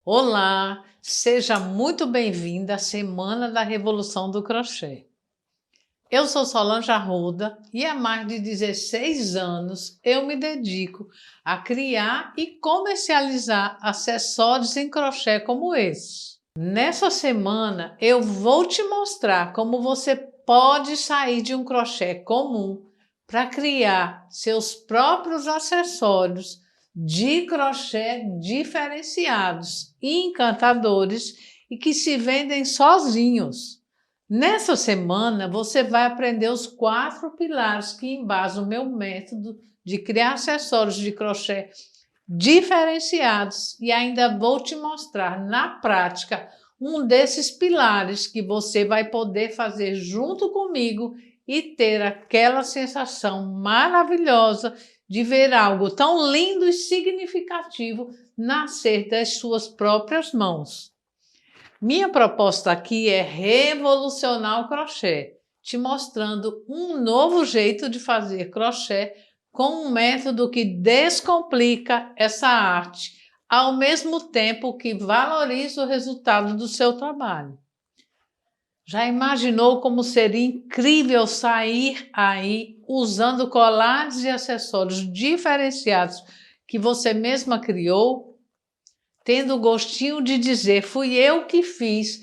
Olá, seja muito bem-vinda à Semana da Revolução do Crochê. Eu sou Solange Arruda e há mais de 16 anos eu me dedico a criar e comercializar acessórios em crochê como esse. Nessa semana eu vou te mostrar como você pode sair de um crochê comum para criar seus próprios acessórios de crochê diferenciados e encantadores e que se vendem sozinhos. Nessa semana, você vai aprender os 4 pilares que embasam o meu método de criar acessórios de crochê diferenciados e ainda vou te mostrar na prática um desses pilares que você vai poder fazer junto comigo e ter aquela sensação maravilhosa de ver algo tão lindo e significativo nascer das suas próprias mãos. Minha proposta aqui é revolucionar o crochê, te mostrando um novo jeito de fazer crochê com um método que descomplica essa arte, ao mesmo tempo que valoriza o resultado do seu trabalho. Já imaginou como seria incrível sair aí usando colares e acessórios diferenciados que você mesma criou? Tendo o gostinho de dizer, fui eu que fiz,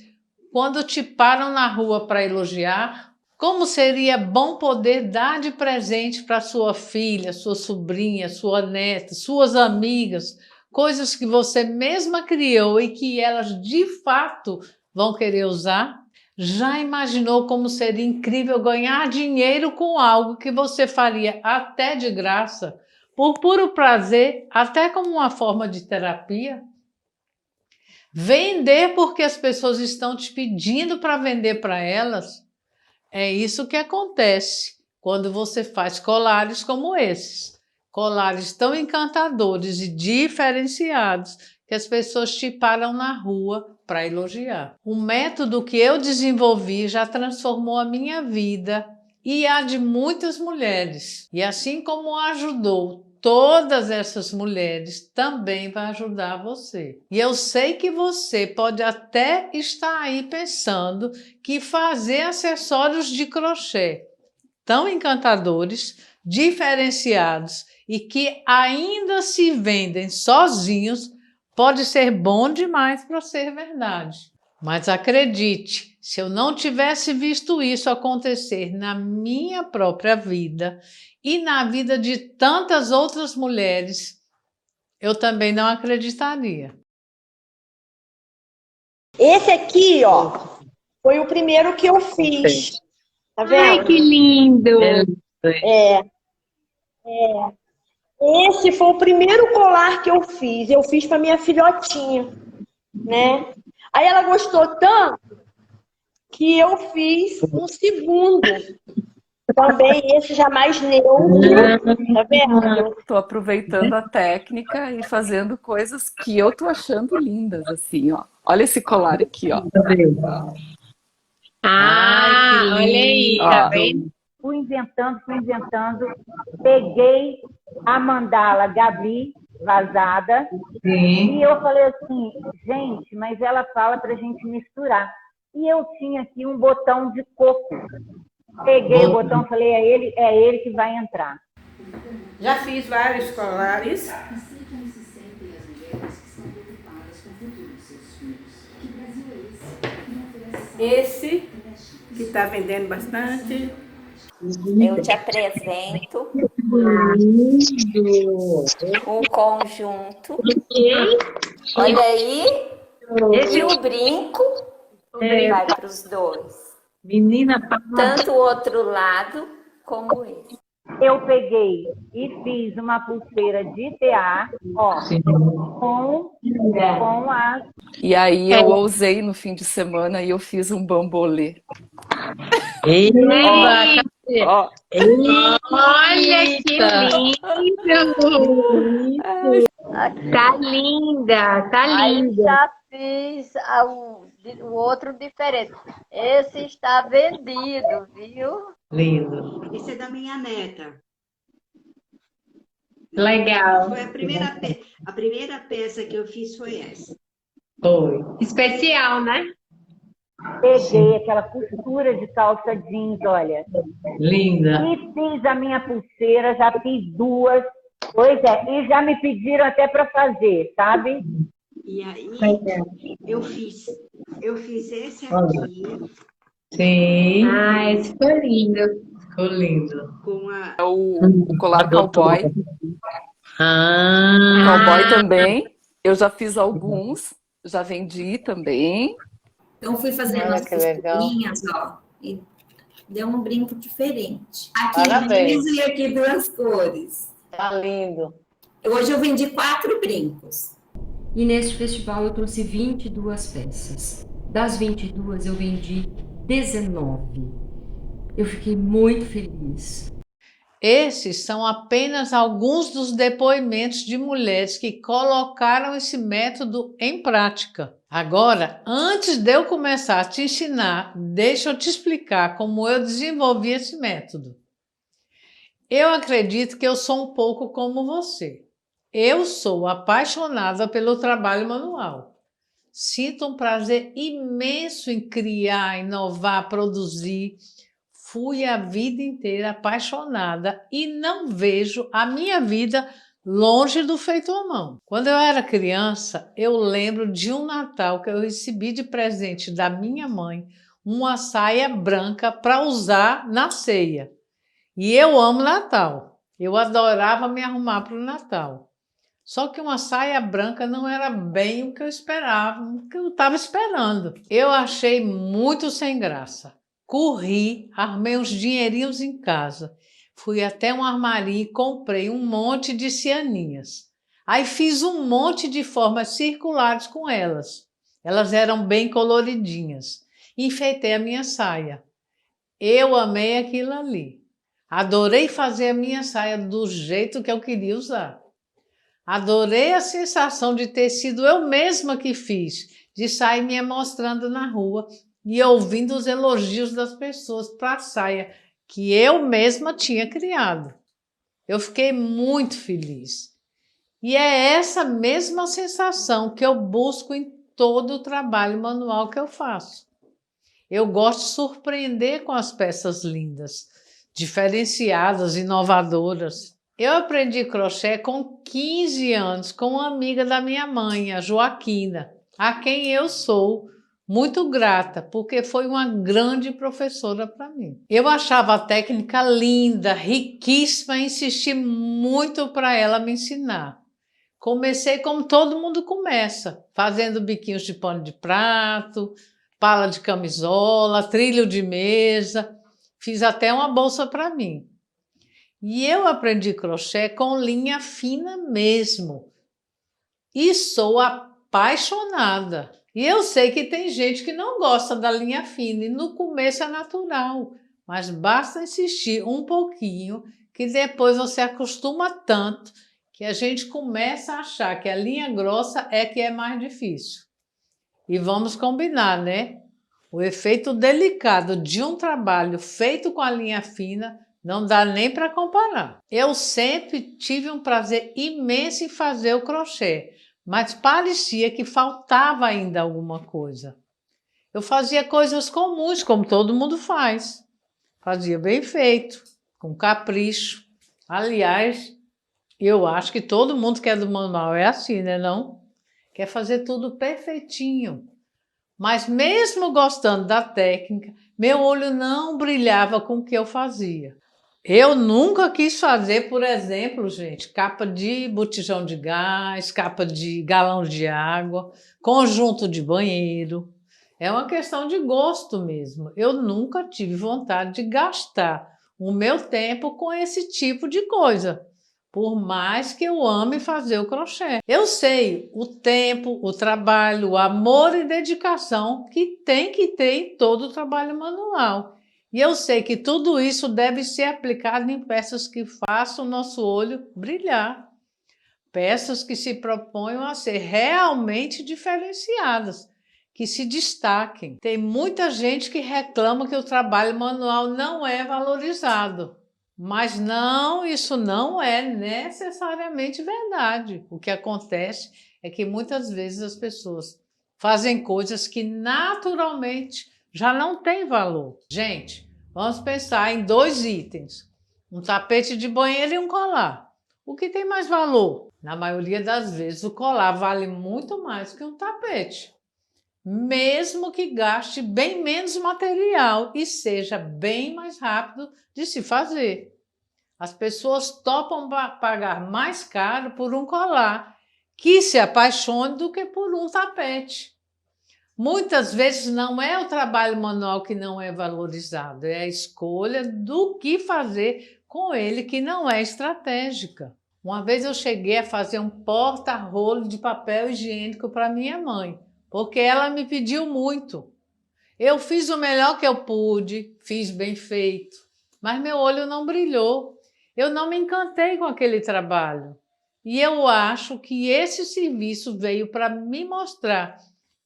quando te param na rua para elogiar? Como seria bom poder dar de presente para sua filha, sua sobrinha, sua neta, suas amigas, coisas que você mesma criou e que elas de fato vão querer usar? Já imaginou como seria incrível ganhar dinheiro com algo que você faria até de graça, por puro prazer, até como uma forma de terapia? Vender porque as pessoas estão te pedindo para vender para elas. É isso que acontece quando você faz colares como esses. Colares tão encantadores e diferenciados que as pessoas te param na rua para elogiar. O método que eu desenvolvi já transformou a minha vida e a de muitas mulheres. E assim como ajudou todas essas mulheres, também vai ajudar você. E eu sei que você pode até estar aí pensando que fazer acessórios de crochê tão encantadores, diferenciados e que ainda se vendem sozinhos pode ser bom demais para ser verdade. Mas acredite, se eu não tivesse visto isso acontecer na minha própria vida e na vida de tantas outras mulheres, eu também não acreditaria. Esse aqui, ó, foi o primeiro que eu fiz. Tá vendo? Ai, que lindo! Esse foi o primeiro colar que eu fiz. Eu fiz para minha filhotinha, né? Aí ela gostou tanto que eu fiz um segundo. Também esse já mais neutro, tá vendo? Tô aproveitando a técnica e fazendo coisas que eu tô achando lindas, assim, ó. Olha esse colar aqui, ó. Ai, Olha aí, Ó, tá vendo? Fui inventando, peguei a mandala Gabi vazada e eu falei assim, gente, mas ela fala pra gente misturar. E eu tinha aqui um botão de coco. Peguei o botão, falei, é ele que vai entrar. Já fiz vários colares. Esse, que está vendendo bastante. Eu te apresento um conjunto. Olha aí. E o brinco vai para os dois. Menina, Tanto o outro lado como esse. Eu peguei e fiz uma pulseira de tear, ó, com a... e aí eu ousei no fim de semana e eu fiz um bambolê. eba, Ó, Olha que lindo! Tá linda, tá Aí linda. já fiz o outro diferente. Esse está vendido, viu? lindo. Esse é da minha neta. Legal. Foi a primeira peça que eu fiz foi essa. Foi. Especial, né? Peguei aquela costura de calça jeans, olha. Linda. E fiz a minha pulseira, já fiz 2. Pois é, e já me pediram até para fazer, sabe? E aí, eu fiz esse Olha. aqui Sim, Ah, esse ficou lindo. ficou lindo. com a... É o colar cowboy. Cowboy também. Eu já fiz alguns, já vendi também. Então, fui fazendo Olha as que legal. costurinhas, ó, e deu um brinco diferente. Aqui Parabéns. liso e aqui 2 cores. Tá lindo. Hoje eu vendi 4 brincos. E neste festival eu trouxe 22 peças. Das 22 eu vendi 19. Eu fiquei muito feliz. Esses são apenas alguns dos depoimentos de mulheres que colocaram esse método em prática. Agora, antes de eu começar a te ensinar, deixa eu te explicar como eu desenvolvi esse método. Eu acredito que eu sou um pouco como você. Eu sou apaixonada pelo trabalho manual. Sinto um prazer imenso em criar, inovar, produzir. Fui a vida inteira apaixonada e não vejo a minha vida longe do feito à mão. Quando eu era criança, eu lembro de um Natal que eu recebi de presente da minha mãe uma saia branca para usar na ceia. E eu amo Natal. Eu adorava me arrumar para o Natal. Só que uma saia branca não era bem o que eu esperava, o que eu estava esperando. Eu achei muito sem graça. Corri, armei uns dinheirinhos em casa. Fui até um armário e comprei um monte de cianinhas. Aí fiz um monte de formas circulares com elas. Elas eram bem coloridinhas. Enfeitei a minha saia. Eu amei aquilo ali. Adorei fazer a minha saia do jeito que eu queria usar. Adorei a sensação de ter sido eu mesma que fiz, de sair me mostrando na rua e ouvindo os elogios das pessoas para a saia que eu mesma tinha criado. Eu fiquei muito feliz. E é essa mesma sensação que eu busco em todo o trabalho manual que eu faço. Eu gosto de surpreender com as peças lindas, diferenciadas, inovadoras. Eu aprendi crochê com 15 anos com uma amiga da minha mãe, a Joaquina, a quem eu sou muito grata, porque foi uma grande professora para mim. Eu achava a técnica linda, riquíssima e insisti muito para ela me ensinar. Comecei como todo mundo começa, fazendo biquinhos de pano de prato, pala de camisola, trilho de mesa, fiz até uma bolsa para mim. E eu aprendi crochê com linha fina mesmo. E sou apaixonada. E eu sei que tem gente que não gosta da linha fina e no começo é natural, mas basta insistir um pouquinho que depois você acostuma tanto que a gente começa a achar que a linha grossa é que é mais difícil. E vamos combinar, né? O efeito delicado de um trabalho feito com a linha fina não dá nem para comparar. Eu sempre tive um prazer imenso em fazer o crochê, mas parecia que faltava ainda alguma coisa. Eu fazia coisas comuns, como todo mundo faz. Fazia bem feito, com capricho. Aliás, eu acho que todo mundo que é do manual é assim, né, não? Quer fazer tudo perfeitinho. Mas mesmo gostando da técnica, meu olho não brilhava com o que eu fazia. Eu nunca quis fazer, por exemplo, gente, capa de botijão de gás, capa de galão de água, conjunto de banheiro. É uma questão de gosto mesmo. Eu nunca tive vontade de gastar o meu tempo com esse tipo de coisa, por mais que eu ame fazer o crochê. Eu sei o tempo, o trabalho, o amor e dedicação que tem que ter em todo o trabalho manual. E eu sei que tudo isso deve ser aplicado em peças que façam o nosso olho brilhar. Peças que se proponham a ser realmente diferenciadas, que se destaquem. Tem muita gente que reclama que o trabalho manual não é valorizado. Mas não, isso não é necessariamente verdade. O que acontece é que muitas vezes as pessoas fazem coisas que naturalmente já não têm valor. Gente, vamos pensar em 2 itens, um tapete de banheiro e um colar. O que tem mais valor? Na maioria das vezes, o colar vale muito mais que um tapete, mesmo que gaste bem menos material e seja bem mais rápido de se fazer. As pessoas topam pagar mais caro por um colar que se apaixone do que por um tapete. Muitas vezes não é o trabalho manual que não é valorizado, é a escolha do que fazer com ele que não é estratégica. Uma vez eu cheguei a fazer um porta-rolo de papel higiênico para minha mãe, porque ela me pediu muito. Eu fiz o melhor que eu pude, fiz bem feito, mas meu olho não brilhou. Eu não me encantei com aquele trabalho. E eu acho que esse serviço veio para me mostrar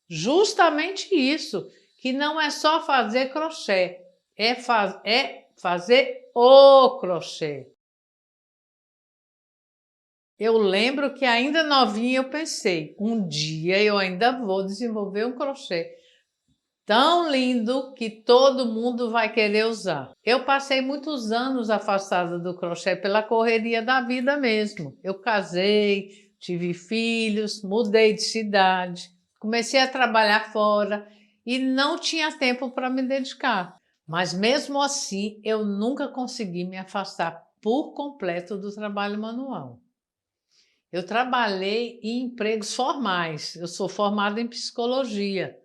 justamente isso, que não é só fazer crochê, é fazer o crochê. Eu lembro que ainda novinha eu pensei, um dia eu ainda vou desenvolver um crochê tão lindo que todo mundo vai querer usar. Eu passei muitos anos afastada do crochê pela correria da vida mesmo. Eu casei, tive filhos, mudei de cidade, comecei a trabalhar fora e não tinha tempo para me dedicar. Mas mesmo assim, eu nunca consegui me afastar por completo do trabalho manual. Eu trabalhei em empregos formais, eu sou formada em psicologia,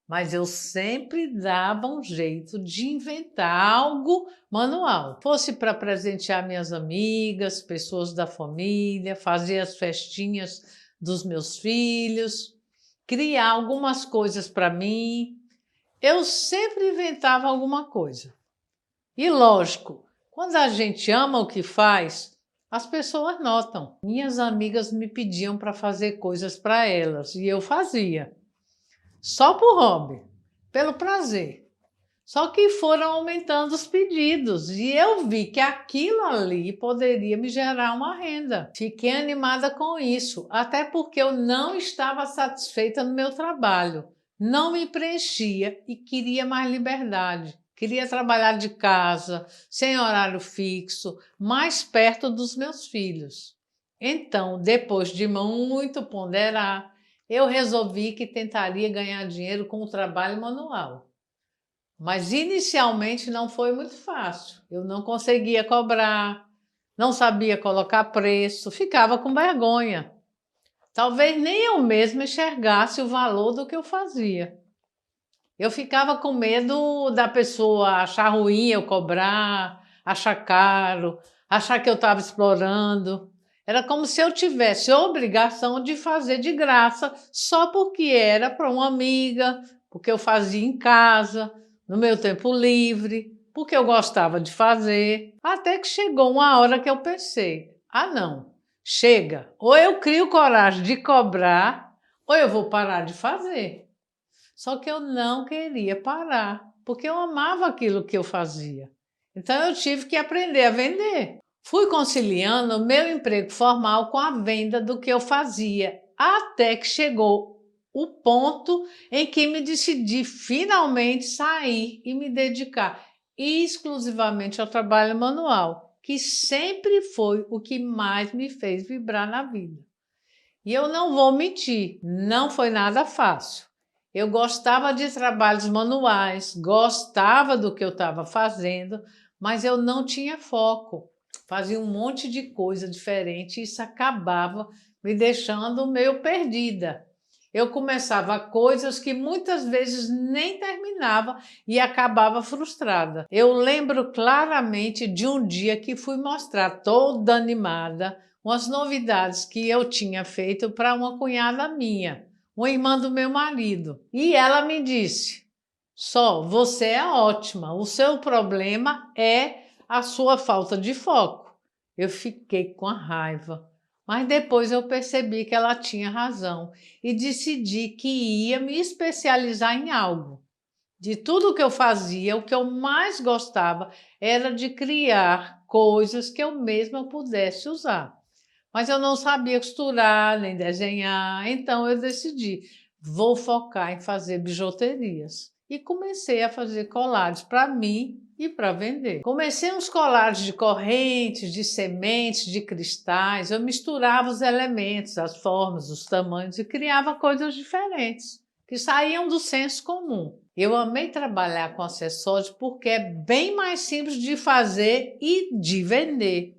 mas eu sempre dava um jeito de inventar algo manual. Fosse para presentear minhas amigas, pessoas da família, fazer as festinhas dos meus filhos, criar algumas coisas para mim. Eu sempre inventava alguma coisa. E lógico, quando a gente ama o que faz, as pessoas notam. Minhas amigas me pediam para fazer coisas para elas e eu fazia. Só por hobby, pelo prazer. Só que foram aumentando os pedidos e eu vi que aquilo ali poderia me gerar uma renda. Fiquei animada com isso, até porque eu não estava satisfeita no meu trabalho. Não me preenchia e queria mais liberdade. Queria trabalhar de casa, sem horário fixo, mais perto dos meus filhos. Então, depois de muito ponderar, eu resolvi que tentaria ganhar dinheiro com o trabalho manual. Mas inicialmente não foi muito fácil. Eu não conseguia cobrar, não sabia colocar preço, ficava com vergonha. Talvez nem eu mesma enxergasse o valor do que eu fazia. Eu ficava com medo da pessoa achar ruim eu cobrar, achar caro, achar que eu estava explorando. Era como se eu tivesse a obrigação de fazer de graça só porque era para uma amiga, porque eu fazia em casa, no meu tempo livre, porque eu gostava de fazer. Até que chegou uma hora que eu pensei, não, chega, ou eu crio coragem de cobrar, ou eu vou parar de fazer. Só que eu não queria parar, porque eu amava aquilo que eu fazia. Então eu tive que aprender a vender. Fui conciliando o meu emprego formal com a venda do que eu fazia, até que chegou o ponto em que me decidi finalmente sair e me dedicar exclusivamente ao trabalho manual, que sempre foi o que mais me fez vibrar na vida. E eu não vou mentir, não foi nada fácil. Eu gostava de trabalhos manuais, gostava do que eu estava fazendo, mas eu não tinha foco. Fazia um monte de coisa diferente e isso acabava me deixando meio perdida. Eu começava coisas que muitas vezes nem terminava e acabava frustrada. Eu lembro claramente de um dia que fui mostrar toda animada umas novidades que eu tinha feito para uma cunhada minha, uma irmã do meu marido. E ela me disse, Sol, você é ótima, o seu problema é a sua falta de foco. Eu fiquei com a raiva, mas depois eu percebi que ela tinha razão e decidi que ia me especializar em algo. De tudo que eu fazia, o que eu mais gostava era de criar coisas que eu mesma pudesse usar. Mas eu não sabia costurar, nem desenhar, então eu decidi, vou focar em fazer bijuterias. E comecei a fazer colares para mim e para vender. Comecei uns colares de correntes, de sementes, de cristais. Eu misturava os elementos, as formas, os tamanhos e criava coisas diferentes, que saíam do senso comum. Eu amei trabalhar com acessórios porque é bem mais simples de fazer e de vender.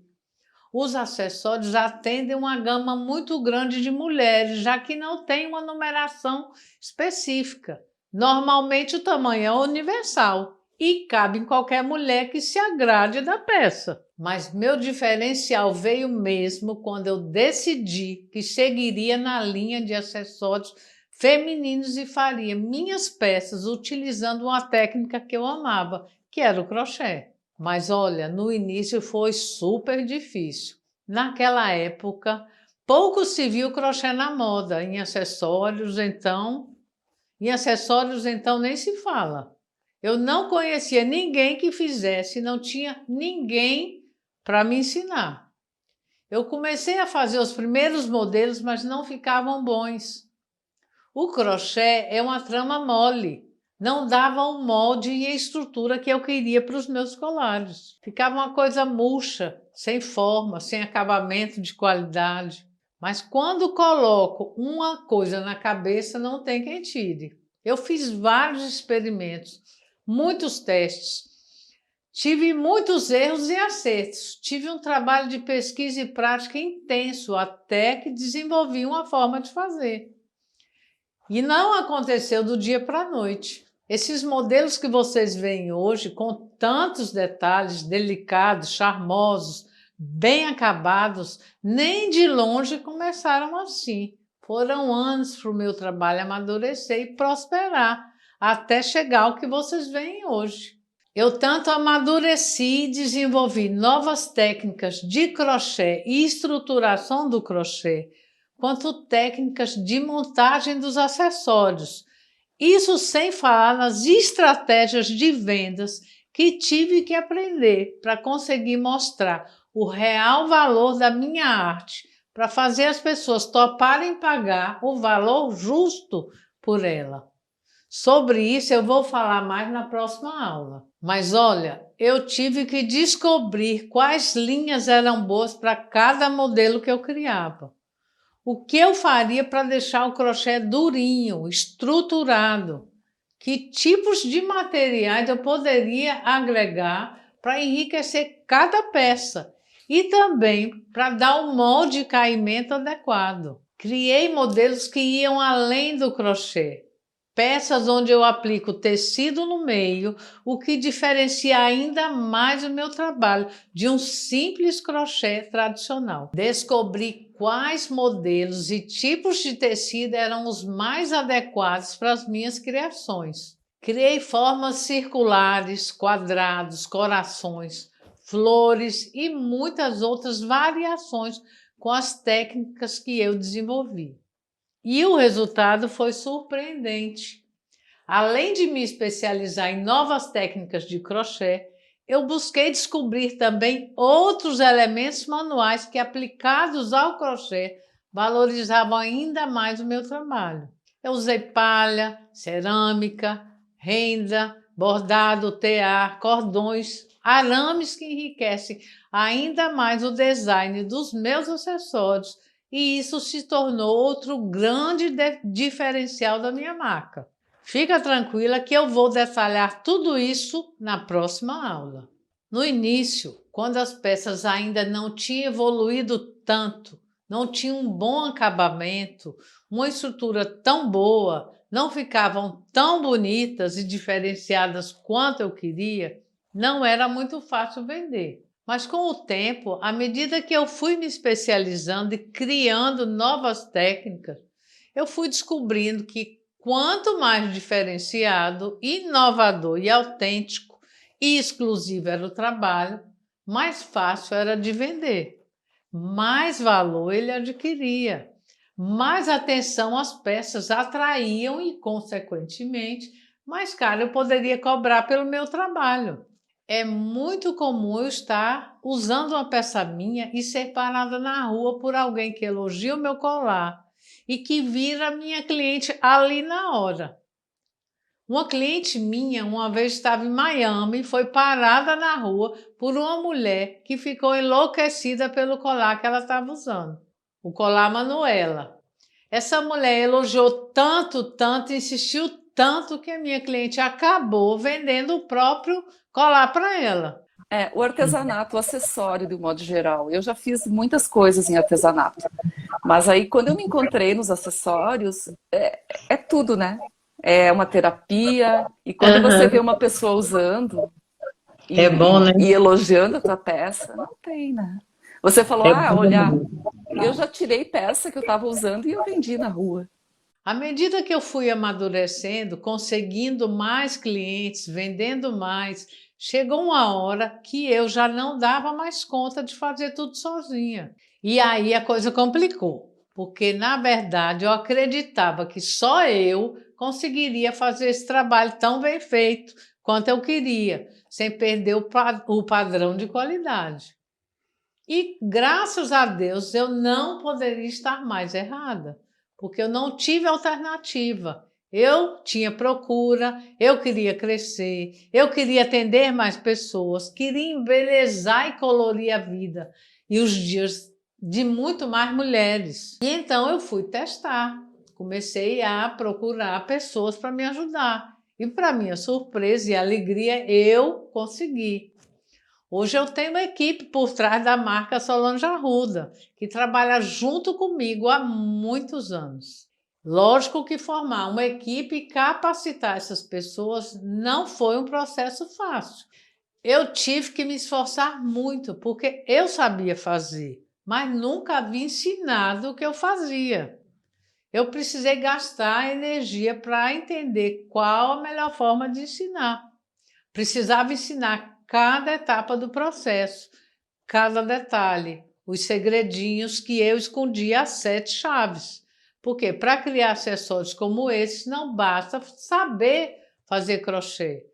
Os acessórios atendem uma gama muito grande de mulheres, já que não tem uma numeração específica. Normalmente o tamanho é universal e cabe em qualquer mulher que se agrade da peça. Mas meu diferencial veio mesmo quando eu decidi que seguiria na linha de acessórios femininos e faria minhas peças utilizando uma técnica que eu amava, que era o crochê. Mas olha, no início foi super difícil. Naquela época, pouco se viu crochê na moda, em acessórios então nem se fala. Eu não conhecia ninguém que fizesse, não tinha ninguém para me ensinar. Eu comecei a fazer os primeiros modelos, mas não ficavam bons. O crochê é uma trama mole, não dava o molde e a estrutura que eu queria para os meus colares. Ficava uma coisa murcha, sem forma, sem acabamento de qualidade. Mas quando coloco uma coisa na cabeça, não tem quem tire. Eu fiz vários experimentos, muitos testes. Tive muitos erros e acertos. Tive um trabalho de pesquisa e prática intenso, até que desenvolvi uma forma de fazer. E não aconteceu do dia para a noite. Esses modelos que vocês veem hoje, com tantos detalhes delicados, charmosos, bem acabados, nem de longe começaram assim. Foram anos para o meu trabalho amadurecer e prosperar, até chegar ao que vocês veem hoje. Eu tanto amadureci e desenvolvi novas técnicas de crochê e estruturação do crochê, quanto técnicas de montagem dos acessórios. Isso sem falar nas estratégias de vendas que tive que aprender para conseguir mostrar o real valor da minha arte, para fazer as pessoas toparem pagar o valor justo por ela. Sobre isso eu vou falar mais na próxima aula. Mas olha, eu tive que descobrir quais linhas eram boas para cada modelo que eu criava. O que eu faria para deixar o crochê durinho, estruturado? Que tipos de materiais eu poderia agregar para enriquecer cada peça? E também para dar o molde e caimento adequado. Criei modelos que iam além do crochê. Peças onde eu aplico tecido no meio, o que diferencia ainda mais o meu trabalho de um simples crochê tradicional. Descobri quais modelos e tipos de tecido eram os mais adequados para as minhas criações. Criei formas circulares, quadrados, corações, flores e muitas outras variações com as técnicas que eu desenvolvi. E o resultado foi surpreendente. Além de me especializar em novas técnicas de crochê, eu busquei descobrir também outros elementos manuais que, aplicados ao crochê, valorizavam ainda mais o meu trabalho. Eu usei palha, cerâmica, renda, bordado, tear, cordões, arames que enriquecem ainda mais o design dos meus acessórios, e isso se tornou outro grande diferencial da minha marca. Fica tranquila que eu vou detalhar tudo isso na próxima aula. No início, quando as peças ainda não tinham evoluído tanto, não tinham um bom acabamento, uma estrutura tão boa, não ficavam tão bonitas e diferenciadas quanto eu queria, não era muito fácil vender. Mas com o tempo, à medida que eu fui me especializando e criando novas técnicas, eu fui descobrindo que quanto mais diferenciado, inovador e autêntico e exclusivo era o trabalho, mais fácil era de vender, mais valor ele adquiria, mais atenção as peças atraíam e, consequentemente, mais caro eu poderia cobrar pelo meu trabalho. É muito comum eu estar usando uma peça minha e ser parada na rua por alguém que elogia o meu colar e que vira minha cliente ali na hora. Uma cliente minha uma vez estava em Miami e foi parada na rua por uma mulher que ficou enlouquecida pelo colar que ela estava usando, o colar Manuela. Essa mulher elogiou tanto, insistiu tanto que a minha cliente acabou vendendo o próprio colar para ela. O artesanato, o acessório, de um modo geral. Eu já fiz muitas coisas em artesanato. Mas aí, quando eu me encontrei nos acessórios, é tudo, né? É uma terapia. E quando você vê uma pessoa usando É bom, né? e elogiando a tua peça, não tem, né? Você falou, olha, eu já tirei peça que eu estava usando e eu vendi na rua. À medida que eu fui amadurecendo, conseguindo mais clientes, vendendo mais, chegou uma hora que eu já não dava mais conta de fazer tudo sozinha. E aí a coisa complicou, porque na verdade eu acreditava que só eu conseguiria fazer esse trabalho tão bem feito quanto eu queria, sem perder o padrão de qualidade. E graças a Deus eu não poderia estar mais errada, porque eu não tive alternativa. Eu tinha procura, eu queria crescer, eu queria atender mais pessoas, queria embelezar e colorir a vida e os dias de muito mais mulheres. E então eu fui testar, comecei a procurar pessoas para me ajudar. E para minha surpresa e alegria, eu consegui. Hoje eu tenho uma equipe por trás da marca Solange Arruda, que trabalha junto comigo há muitos anos. Lógico que formar uma equipe e capacitar essas pessoas não foi um processo fácil. Eu tive que me esforçar muito, porque eu sabia fazer, mas nunca havia ensinado o que eu fazia. Eu precisei gastar energia para entender qual a melhor forma de ensinar. Precisava ensinar cada etapa do processo, cada detalhe, os segredinhos que eu escondia às 7 chaves. Porque para criar acessórios como esse, não basta saber fazer crochê.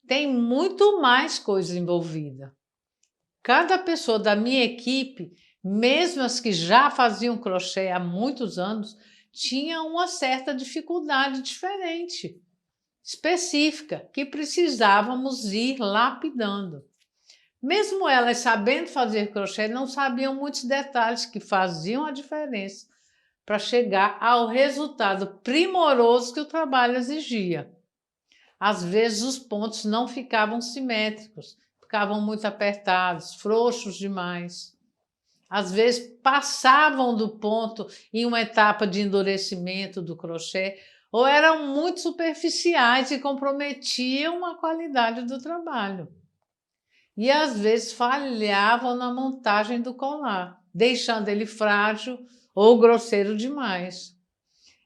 Tem muito mais coisa envolvida. Cada pessoa da minha equipe, mesmo as que já faziam crochê há muitos anos, tinha uma certa dificuldade diferente, específica, que precisávamos ir lapidando. Mesmo elas sabendo fazer crochê, não sabiam muitos detalhes que faziam a diferença para chegar ao resultado primoroso que o trabalho exigia. Às vezes os pontos não ficavam simétricos, ficavam muito apertados, frouxos demais. Às vezes passavam do ponto em uma etapa de endurecimento do crochê, ou eram muito superficiais e comprometiam a qualidade do trabalho. E às vezes falhavam na montagem do colar, deixando ele frágil ou grosseiro demais.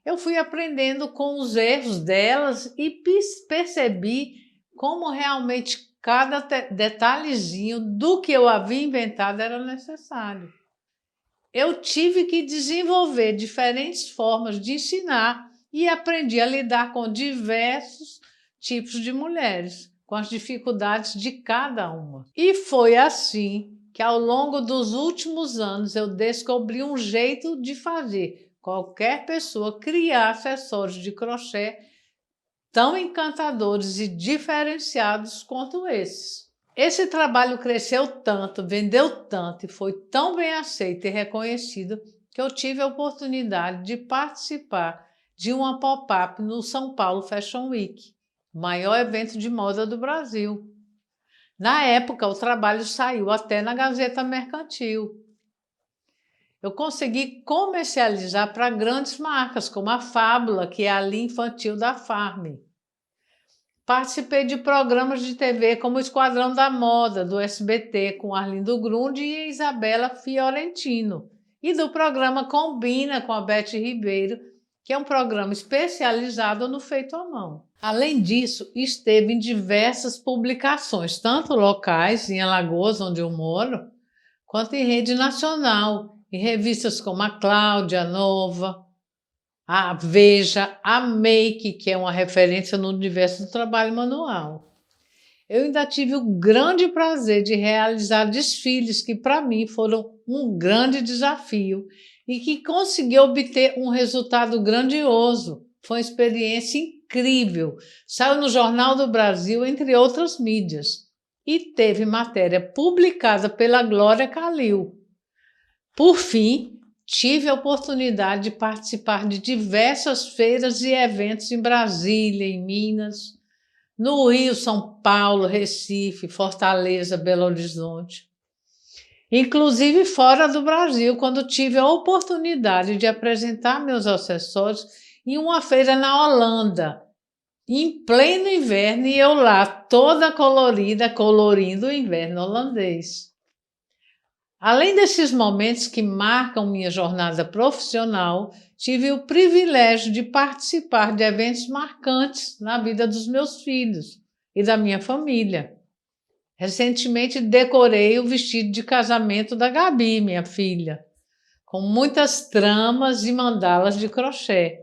Eu fui aprendendo com os erros delas e percebi como realmente cada detalhezinho do que eu havia inventado era necessário. Eu tive que desenvolver diferentes formas de ensinar e aprendi a lidar com diversos tipos de mulheres, com as dificuldades de cada uma. E foi assim que, ao longo dos últimos anos, eu descobri um jeito de fazer qualquer pessoa criar acessórios de crochê tão encantadores e diferenciados quanto esses. Esse trabalho cresceu tanto, vendeu tanto e foi tão bem aceito e reconhecido que eu tive a oportunidade de participar de uma pop-up no São Paulo Fashion Week, o maior evento de moda do Brasil. Na época, o trabalho saiu até na Gazeta Mercantil. Eu consegui comercializar para grandes marcas, como a Fábula, que é a linha infantil da Farm. Participei de programas de TV como o Esquadrão da Moda, do SBT, com Arlindo Grunde e Isabela Fiorentino, e do programa Combina, com a Beth Ribeiro, que é um programa especializado no feito à mão. Além disso, esteve em diversas publicações, tanto locais, em Alagoas, onde eu moro, quanto em rede nacional, em revistas como a Cláudia, a Nova, a Veja, a Make, que é uma referência no universo do trabalho manual. Eu ainda tive o grande prazer de realizar desfiles que, para mim, foram um grande desafio e que consegui obter um resultado grandioso. Foi uma experiência incrível. Saiu no Jornal do Brasil, entre outras mídias, e teve matéria publicada pela Glória Calil. Por fim, tive a oportunidade de participar de diversas feiras e eventos em Brasília, em Minas, no Rio, São Paulo, Recife, Fortaleza, Belo Horizonte. Inclusive fora do Brasil, quando tive a oportunidade de apresentar meus acessórios em uma feira na Holanda, em pleno inverno, e eu lá toda colorida, colorindo o inverno holandês. Além desses momentos que marcam minha jornada profissional, tive o privilégio de participar de eventos marcantes na vida dos meus filhos e da minha família. Recentemente decorei o vestido de casamento da Gabi, minha filha, com muitas tramas e mandalas de crochê,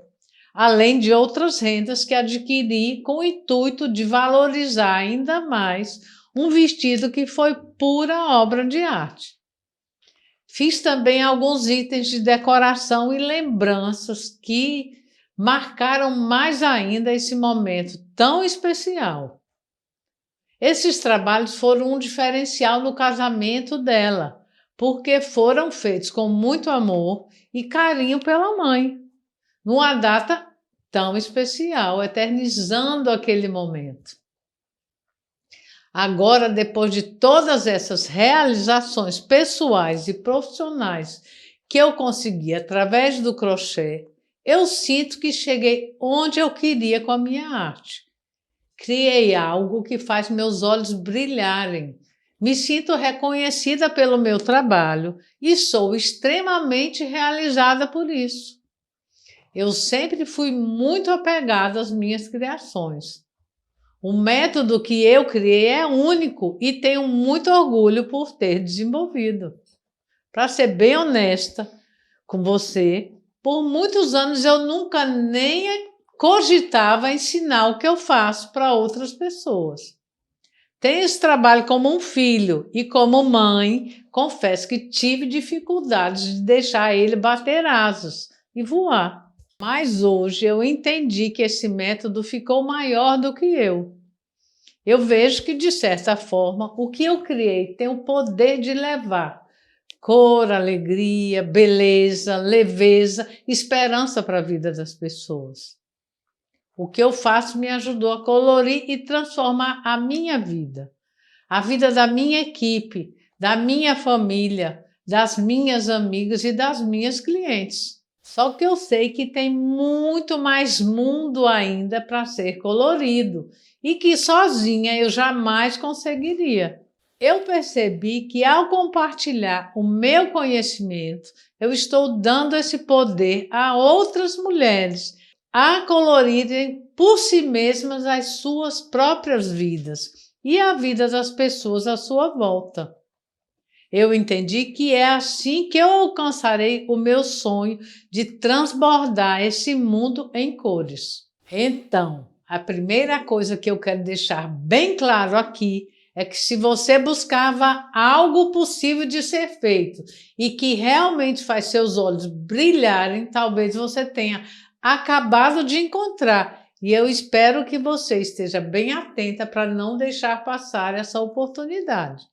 além de outras rendas que adquiri com o intuito de valorizar ainda mais um vestido que foi pura obra de arte. Fiz também alguns itens de decoração e lembranças que marcaram mais ainda esse momento tão especial. Esses trabalhos foram um diferencial no casamento dela, porque foram feitos com muito amor e carinho pela mãe, numa data tão especial, eternizando aquele momento. Agora, depois de todas essas realizações pessoais e profissionais que eu consegui através do crochê, eu sinto que cheguei onde eu queria com a minha arte. Criei algo que faz meus olhos brilharem. Me sinto reconhecida pelo meu trabalho e sou extremamente realizada por isso. Eu sempre fui muito apegada às minhas criações. O método que eu criei é único e tenho muito orgulho por ter desenvolvido. Para ser bem honesta com você, por muitos anos eu nunca nem cogitava ensinar o que eu faço para outras pessoas. Tenho esse trabalho como um filho e como mãe, confesso que tive dificuldades de deixar ele bater asas e voar. Mas hoje eu entendi que esse método ficou maior do que eu. Eu vejo que, de certa forma, o que eu criei tem o poder de levar cor, alegria, beleza, leveza, esperança para a vida das pessoas. O que eu faço me ajudou a colorir e transformar a minha vida, a vida da minha equipe, da minha família, das minhas amigas e das minhas clientes. Só que eu sei que tem muito mais mundo ainda para ser colorido e que sozinha eu jamais conseguiria. Eu percebi que ao compartilhar o meu conhecimento, eu estou dando esse poder a outras mulheres a colorirem por si mesmas as suas próprias vidas e a vida das pessoas à sua volta. Eu entendi que é assim que eu alcançarei o meu sonho de transbordar esse mundo em cores. Então, a primeira coisa que eu quero deixar bem claro aqui é que se você buscava algo possível de ser feito e que realmente faz seus olhos brilharem, talvez você tenha acabado de encontrar. E eu espero que você esteja bem atenta para não deixar passar essa oportunidade.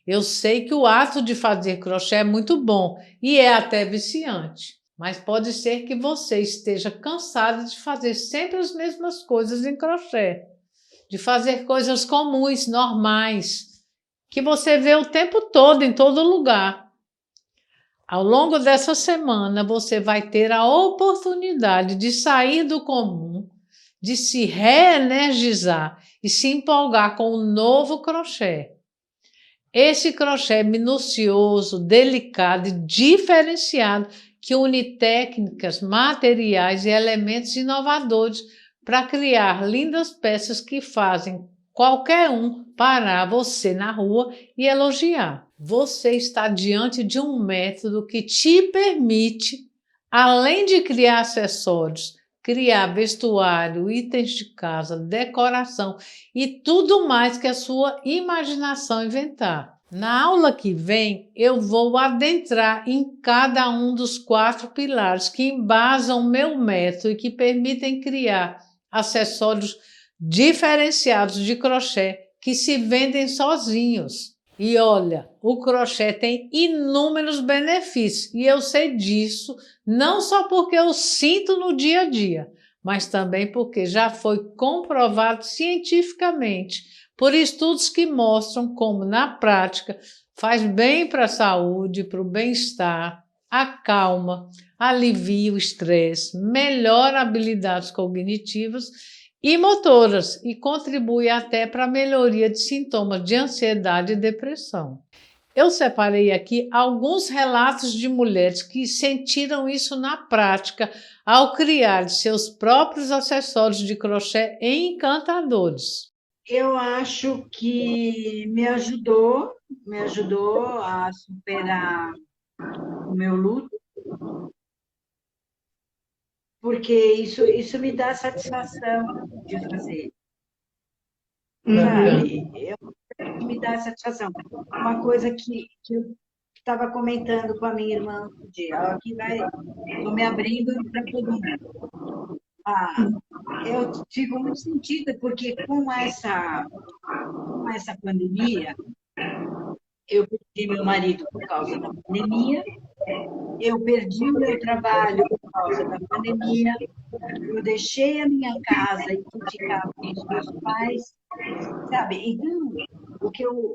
Eu sei que o ato de fazer crochê é muito bom e é até viciante, mas pode ser que você esteja cansado de fazer sempre as mesmas coisas em crochê, de fazer coisas comuns, normais, que você vê o tempo todo, em todo lugar. Ao longo dessa semana, você vai ter a oportunidade de sair do comum, de se reenergizar e se empolgar com o novo crochê. Esse crochê minucioso, delicado e diferenciado que une técnicas, materiais e elementos inovadores para criar lindas peças que fazem qualquer um parar você na rua e elogiar. Você está diante de um método que te permite, além de criar acessórios, criar vestuário, itens de casa, decoração e tudo mais que a sua imaginação inventar. Na aula que vem, eu vou adentrar em cada um dos 4 pilares que embasam o meu método e que permitem criar acessórios diferenciados de crochê que se vendem sozinhos. E olha, o crochê tem inúmeros benefícios e eu sei disso não só porque eu sinto no dia a dia, mas também porque já foi comprovado cientificamente por estudos que mostram como, na prática, faz bem para a saúde, para o bem-estar, acalma, alivia o estresse, melhora habilidades cognitivas e motoras e contribui até para a melhoria de sintomas de ansiedade e depressão. Eu separei aqui alguns relatos de mulheres que sentiram isso na prática ao criar seus próprios acessórios de crochê encantadores. Eu acho que me ajudou a superar o meu luto, porque isso me dá satisfação de fazer. Sabe? Me dá satisfação. Uma coisa que eu estava comentando com a minha irmã um dia, ela aqui estou me abrindo para todo mundo. Eu fico muito sentida, porque com essa pandemia, eu perdi meu marido por causa da pandemia, eu perdi o meu trabalho por causa da pandemia, eu deixei a minha casa e fui ficar com os meus pais, sabe? Então, o que eu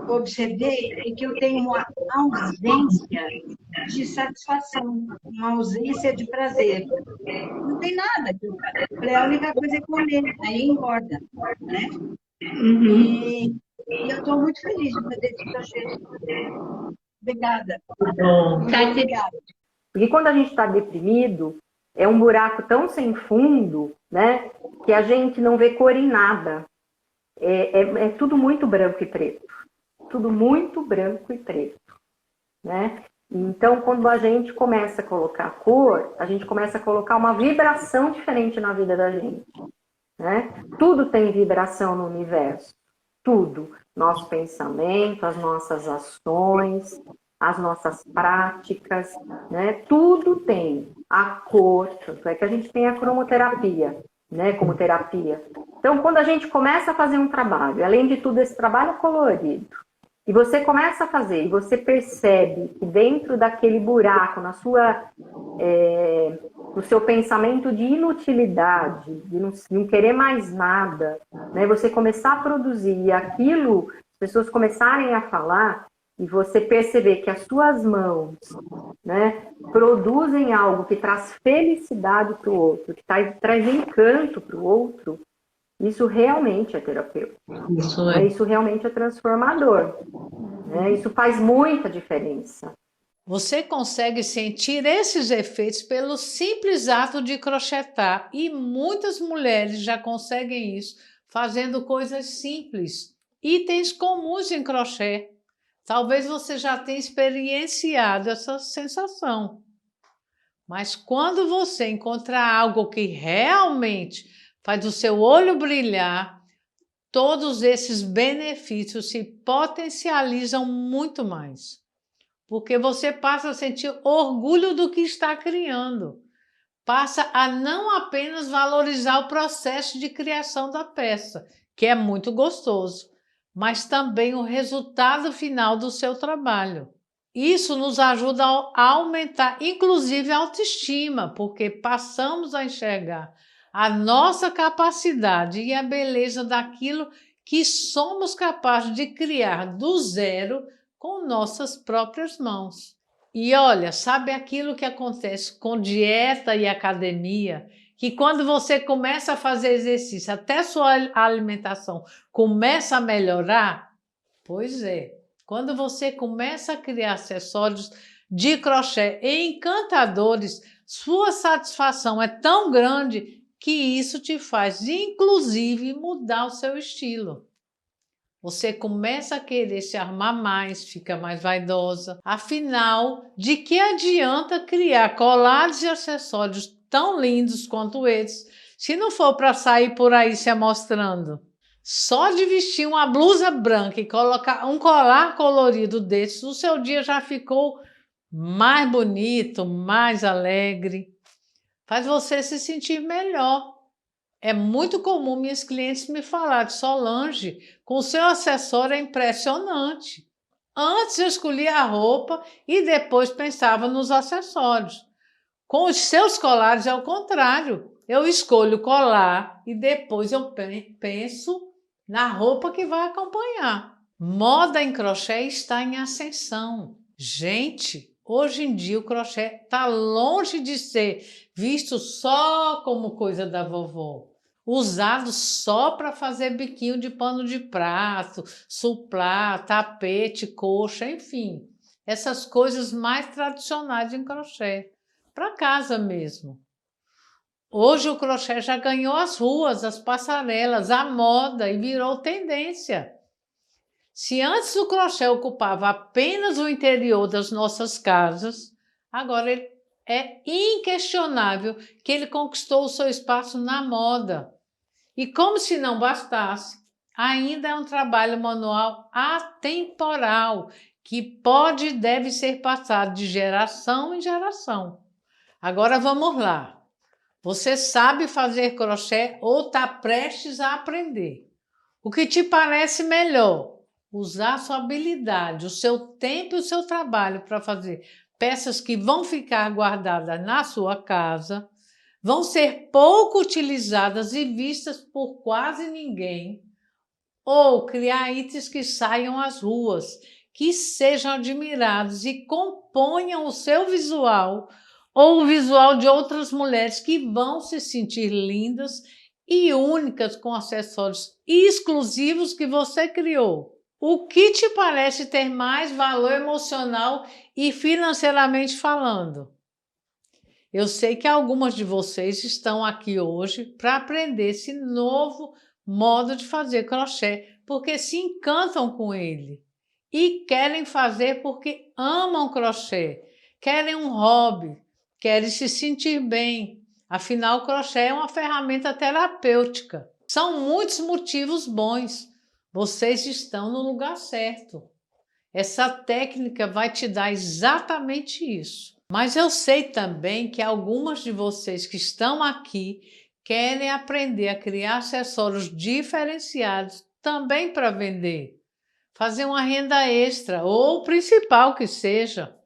observei é que eu tenho uma ausência de satisfação, uma ausência de prazer. Não tem nada. Eu falei, a única coisa é comer, aí engorda, né? E eu estou muito feliz de fazer esse projeto. Obrigada. Muito obrigada. Porque quando a gente está deprimido, é um buraco tão sem fundo, né, que a gente não vê cor em nada. É tudo muito branco e preto. Tudo muito branco e preto, né? Então, quando a gente começa a colocar cor, a gente começa a colocar uma vibração diferente na vida da gente, né? Tudo tem vibração no universo. Tudo. Nosso pensamento, as nossas ações, as nossas práticas, né? Tudo tem a cor, tanto é que a gente tem a cromoterapia, né? Como terapia. Então, quando a gente começa a fazer um trabalho, além de tudo, esse trabalho colorido, e você começa a fazer, e você percebe que dentro daquele buraco, no seu pensamento de inutilidade, de não querer mais nada, né? Você começar a produzir e aquilo, as pessoas começarem a falar, e você perceber que as suas mãos, né, produzem algo que traz felicidade para o outro, que traz encanto para o outro, isso realmente é terapêutico. Isso realmente é transformador. Né? Isso faz muita diferença. Você consegue sentir esses efeitos pelo simples ato de crochetar e muitas mulheres já conseguem isso fazendo coisas simples, itens comuns em crochê. Talvez você já tenha experienciado essa sensação. Mas quando você encontrar algo que realmente faz o seu olho brilhar, todos esses benefícios se potencializam muito mais. Porque você passa a sentir orgulho do que está criando. Passa a não apenas valorizar o processo de criação da peça, que é muito gostoso, mas também o resultado final do seu trabalho. Isso nos ajuda a aumentar, inclusive, a autoestima, porque passamos a enxergar a nossa capacidade e a beleza daquilo que somos capazes de criar do zero com nossas próprias mãos. E olha, sabe aquilo que acontece com dieta e academia? Que quando você começa a fazer exercício, até sua alimentação começa a melhorar? Pois é, quando você começa a criar acessórios de crochê encantadores, sua satisfação é tão grande que isso te faz, inclusive, mudar o seu estilo. Você começa a querer se armar mais, fica mais vaidosa. Afinal, de que adianta criar colares e acessórios tão lindos quanto eles, se não for para sair por aí se amostrando. Só de vestir uma blusa branca e colocar um colar colorido desses, o seu dia já ficou mais bonito, mais alegre. Faz você se sentir melhor. É muito comum minhas clientes me falarem: Solange, com o seu acessório é impressionante. Antes eu escolhia a roupa e depois pensava nos acessórios. Com os seus colares é o contrário. Eu escolho o colar e depois eu penso na roupa que vai acompanhar. Moda em crochê está em ascensão. Gente, hoje em dia o crochê está longe de ser visto só como coisa da vovó. Usado só para fazer biquinho de pano de prato, suplá, tapete, coxa, enfim. Essas coisas mais tradicionais em crochê. Para casa mesmo. Hoje o crochê já ganhou as ruas, as passarelas, a moda e virou tendência. Se antes o crochê ocupava apenas o interior das nossas casas, agora é inquestionável que ele conquistou o seu espaço na moda. E como se não bastasse, ainda é um trabalho manual atemporal, que pode e deve ser passado de geração em geração. Agora vamos lá. Você sabe fazer crochê ou está prestes a aprender? O que te parece melhor? Usar sua habilidade, o seu tempo e o seu trabalho para fazer peças que vão ficar guardadas na sua casa, vão ser pouco utilizadas e vistas por quase ninguém, ou criar itens que saiam às ruas, que sejam admirados e componham o seu visual ou o visual de outras mulheres que vão se sentir lindas e únicas com acessórios exclusivos que você criou. O que te parece ter mais valor emocional e financeiramente falando? Eu sei que algumas de vocês estão aqui hoje para aprender esse novo modo de fazer crochê, porque se encantam com ele e querem fazer porque amam crochê, querem um hobby, querem se sentir bem. Afinal, o crochê é uma ferramenta terapêutica. São muitos motivos bons. Vocês estão no lugar certo. Essa técnica vai te dar exatamente isso. Mas eu sei também que algumas de vocês que estão aqui querem aprender a criar acessórios diferenciados também para vender. Fazer uma renda extra ou principal que seja,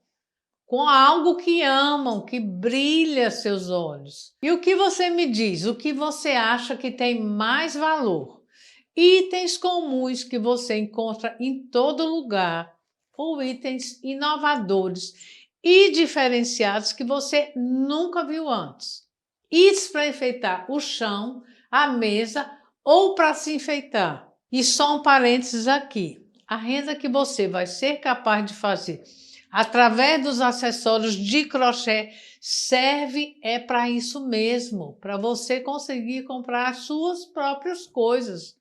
com algo que amam, que brilha seus olhos. E o que você me diz? O que você acha que tem mais valor? Itens comuns que você encontra em todo lugar ou itens inovadores e diferenciados que você nunca viu antes. Itens para enfeitar o chão, a mesa ou para se enfeitar. E só um parênteses aqui. A renda que você vai ser capaz de fazer através dos acessórios de crochê serve para isso mesmo, para você conseguir comprar as suas próprias coisas,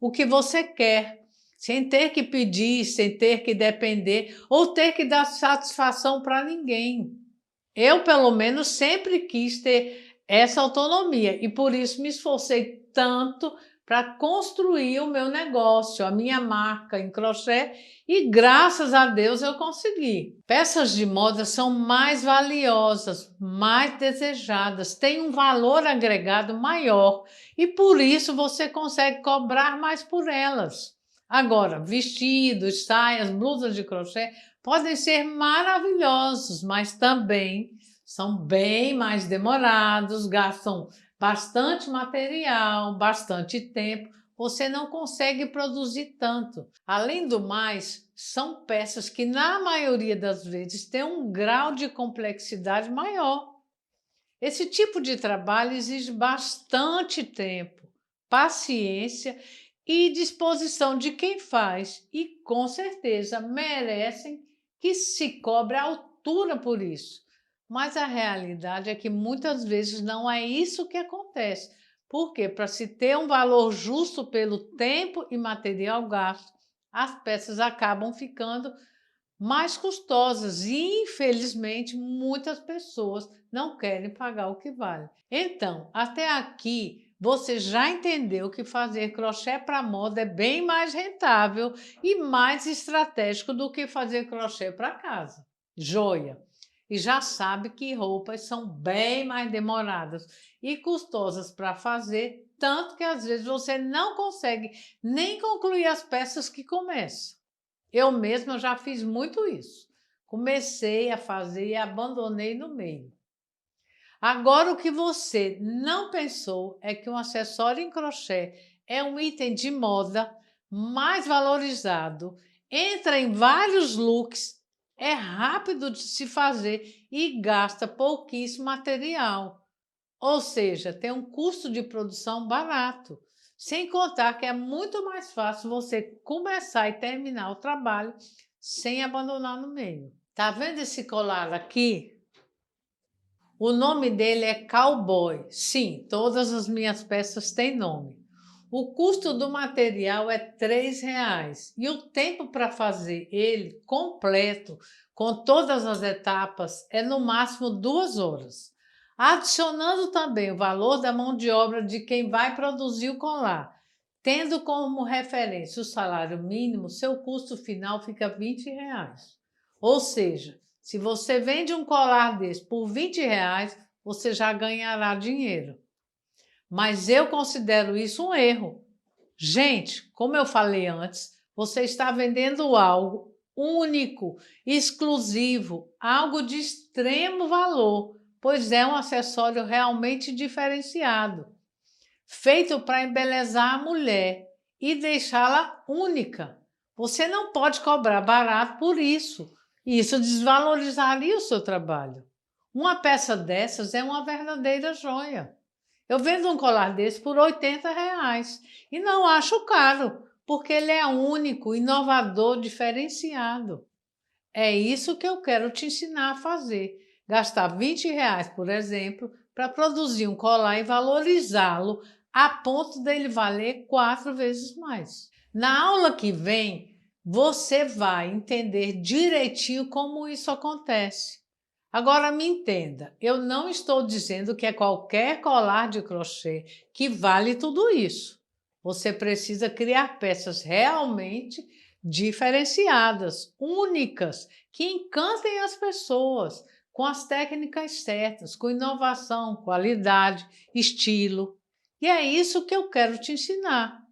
o que você quer, sem ter que pedir, sem ter que depender ou ter que dar satisfação para ninguém. Eu, pelo menos, sempre quis ter essa autonomia e por isso me esforcei tanto para construir o meu negócio, a minha marca em crochê, e graças a Deus eu consegui. Peças de moda são mais valiosas, mais desejadas, têm um valor agregado maior e por isso você consegue cobrar mais por elas. Agora, vestidos, saias, blusas de crochê podem ser maravilhosos, mas também são bem mais demorados, gastam bastante material, bastante tempo, você não consegue produzir tanto. Além do mais, são peças que na maioria das vezes têm um grau de complexidade maior. Esse tipo de trabalho exige bastante tempo, paciência e disposição de quem faz e com certeza merecem que se cobre a altura por isso. Mas a realidade é que muitas vezes não é isso que acontece. Porque para se ter um valor justo pelo tempo e material gasto, as peças acabam ficando mais custosas e, infelizmente, muitas pessoas não querem pagar o que vale. Então, até aqui, você já entendeu que fazer crochê para moda é bem mais rentável e mais estratégico do que fazer crochê para casa. Joia! E já sabe que roupas são bem mais demoradas e custosas para fazer, tanto que às vezes você não consegue nem concluir as peças que começa. Eu mesma já fiz muito isso. Comecei a fazer e abandonei no meio. Agora, o que você não pensou é que um acessório em crochê é um item de moda mais valorizado, entra em vários looks, é rápido de se fazer e gasta pouquíssimo material. Ou seja, tem um custo de produção barato. Sem contar que é muito mais fácil você começar e terminar o trabalho sem abandonar no meio. Tá vendo esse colar aqui? O nome dele é Cowboy. Sim, todas as minhas peças têm nome. O custo do material é R$3 e o tempo para fazer ele completo, com todas as etapas, é no máximo 2 horas. Adicionando também o valor da mão de obra de quem vai produzir o colar, tendo como referência o salário mínimo, seu custo final fica R$20. Ou seja, se você vende um colar desse por R$20, você já ganhará dinheiro. Mas eu considero isso um erro. Gente, como eu falei antes, você está vendendo algo único, exclusivo, algo de extremo valor, pois é um acessório realmente diferenciado, feito para embelezar a mulher e deixá-la única. Você não pode cobrar barato por isso. Isso desvalorizaria o seu trabalho. Uma peça dessas é uma verdadeira joia. Eu vendo um colar desse por R$80 e não acho caro, porque ele é único, inovador, diferenciado. É isso que eu quero te ensinar a fazer. Gastar R$20, por exemplo, para produzir um colar e valorizá-lo a ponto dele valer 4 vezes mais. Na aula que vem, você vai entender direitinho como isso acontece. Agora me entenda, eu não estou dizendo que é qualquer colar de crochê que vale tudo isso. Você precisa criar peças realmente diferenciadas, únicas, que encantem as pessoas, com as técnicas certas, com inovação, qualidade, estilo. E é isso que eu quero te ensinar.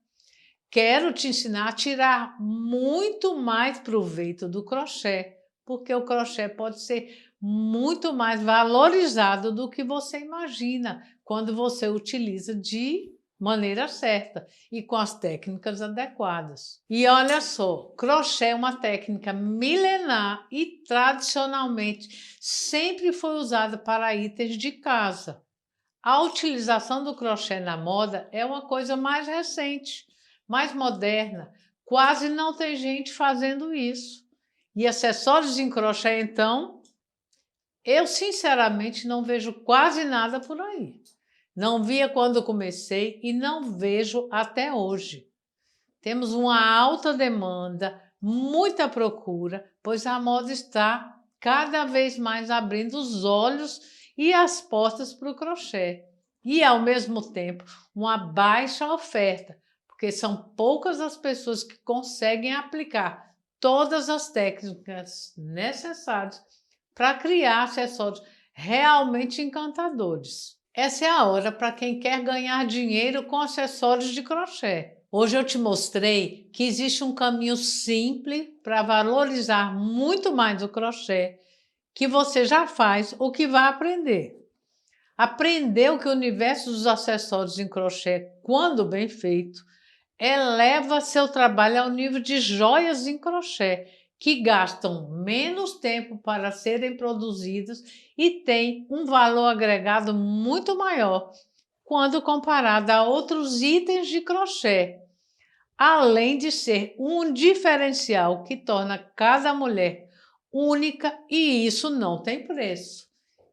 Quero te ensinar a tirar muito mais proveito do crochê, porque o crochê pode ser muito mais valorizado do que você imagina quando você utiliza de maneira certa e com as técnicas adequadas. E olha só, crochê é uma técnica milenar e tradicionalmente sempre foi usada para itens de casa. A utilização do crochê na moda é uma coisa mais recente, mais moderna. Quase não tem gente fazendo isso. E acessórios em crochê, então, eu sinceramente não vejo quase nada por aí. Não via quando comecei e não vejo até hoje. Temos uma alta demanda, muita procura, pois a moda está cada vez mais abrindo os olhos e as portas para o crochê. E, ao mesmo tempo, uma baixa oferta, porque são poucas as pessoas que conseguem aplicar todas as técnicas necessárias para criar acessórios realmente encantadores. Essa é a hora para quem quer ganhar dinheiro com acessórios de crochê. Hoje eu te mostrei que existe um caminho simples para valorizar muito mais o crochê, que você já faz ou que vai aprender. Aprendeu que o universo dos acessórios em crochê, quando bem feito, eleva seu trabalho ao nível de joias em crochê, que gastam menos tempo para serem produzidas e têm um valor agregado muito maior quando comparado a outros itens de crochê, além de ser um diferencial que torna cada mulher única, e isso não tem preço.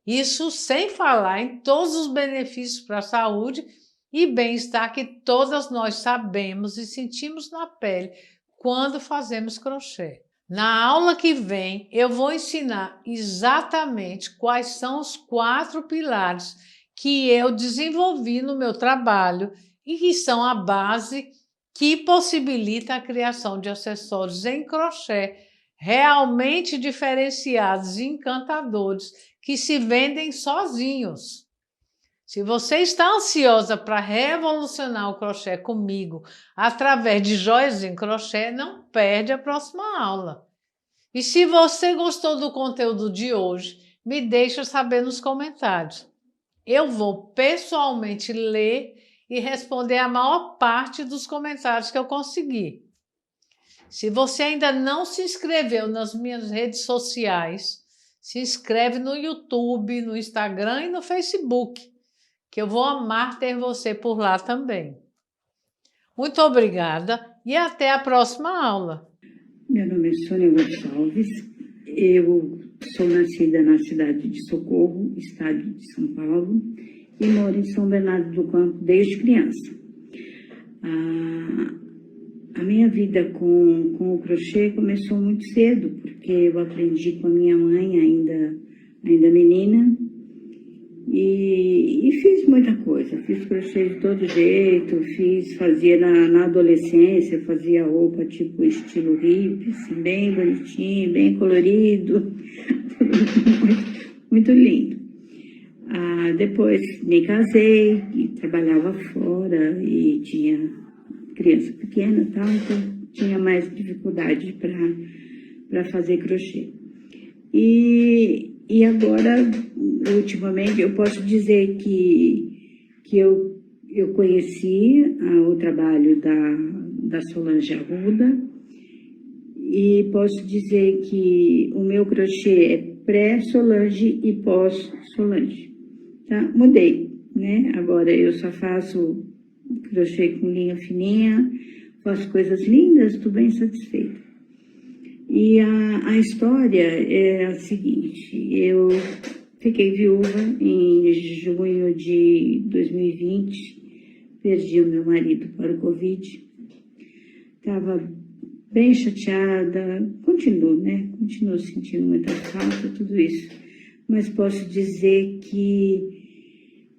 Isso sem falar em todos os benefícios para a saúde e bem-estar que todas nós sabemos e sentimos na pele quando fazemos crochê. Na aula que vem, eu vou ensinar exatamente quais são os 4 pilares que eu desenvolvi no meu trabalho e que são a base que possibilita a criação de acessórios em crochê realmente diferenciados e encantadores que se vendem sozinhos. Se você está ansiosa para revolucionar o crochê comigo através de joias em crochê, não perde a próxima aula. E se você gostou do conteúdo de hoje, me deixa saber nos comentários. Eu vou pessoalmente ler e responder a maior parte dos comentários que eu conseguir. Se você ainda não se inscreveu nas minhas redes sociais, se inscreve no YouTube, no Instagram e no Facebook, que eu vou amar ter você por lá também. Muito obrigada e até a próxima aula. Meu nome é Sônia Gonçalves, eu sou nascida na cidade de Socorro, estado de São Paulo, e moro em São Bernardo do Campo desde criança. A minha vida com o crochê começou muito cedo, porque eu aprendi com a minha mãe, ainda menina, e fiz muita coisa. Fiz crochê de todo jeito, fazia na adolescência, fazia roupa tipo estilo hippie, assim, bem bonitinho, bem colorido, muito lindo. Depois me casei e trabalhava fora e tinha criança pequena e tal, então tinha mais dificuldade para fazer crochê. E agora, ultimamente, eu posso dizer que eu conheci o trabalho da Solange Arruda e posso dizer que o meu crochê é pré-Solange e pós-Solange. Tá? Mudei, né? Agora eu só faço crochê com linha fininha, faço coisas lindas, estou bem satisfeita. E a história é a seguinte: eu fiquei viúva em junho de 2020, perdi o meu marido para o Covid, estava bem chateada, continuo sentindo muita falta, tudo isso, mas posso dizer que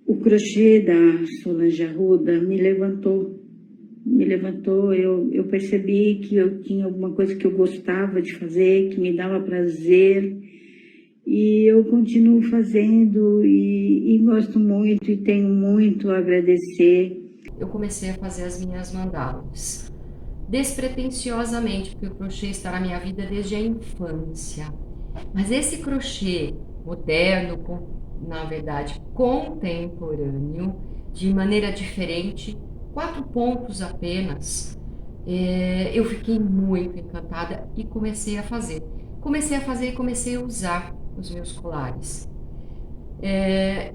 o crochê da Solange Arruda me levantou, eu percebi que eu tinha alguma coisa que eu gostava de fazer, que me dava prazer, e eu continuo fazendo e gosto muito e tenho muito a agradecer. Eu comecei a fazer as minhas mandalas, despretensiosamente, porque o crochê está na minha vida desde a infância. Mas esse crochê moderno, na verdade contemporâneo, de maneira diferente, 4 pontos apenas, eu fiquei muito encantada e comecei a fazer. E comecei a usar os meus colares.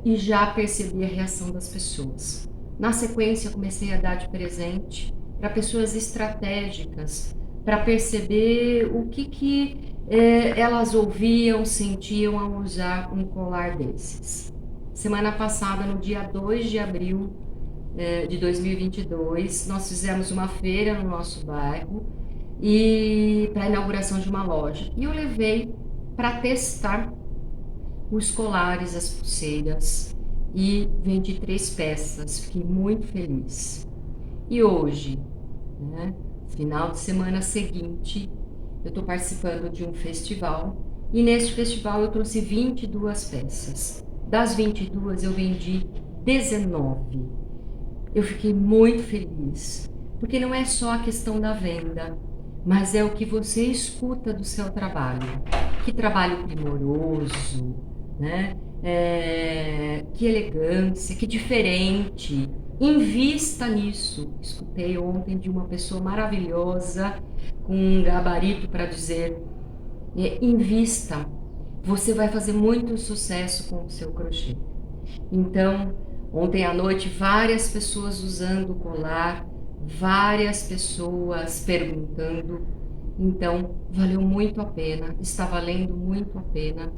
E já percebi a reação das pessoas. Na sequência, comecei a dar de presente para pessoas estratégicas, para perceber o que elas ouviam, sentiam ao usar um colar desses. Semana passada, no dia 2 de abril de 2022, nós fizemos uma feira no nosso bairro e para a inauguração de uma loja. E eu levei para testar os colares, as pulseiras, e vendi 3 peças. Fiquei muito feliz. E hoje, né, final de semana seguinte, eu estou participando de um festival e neste festival eu trouxe 22 peças. Das 22 eu vendi 19. Eu fiquei muito feliz, porque não é só a questão da venda, mas é o que você escuta do seu trabalho. Que trabalho primoroso, né? Que elegância, que diferente. Invista nisso. Escutei ontem de uma pessoa maravilhosa, com um gabarito para dizer, invista. Você vai fazer muito sucesso com o seu crochê. Então, ontem à noite, várias pessoas usando o colar, várias pessoas perguntando. Então, valeu muito a pena, está valendo muito a pena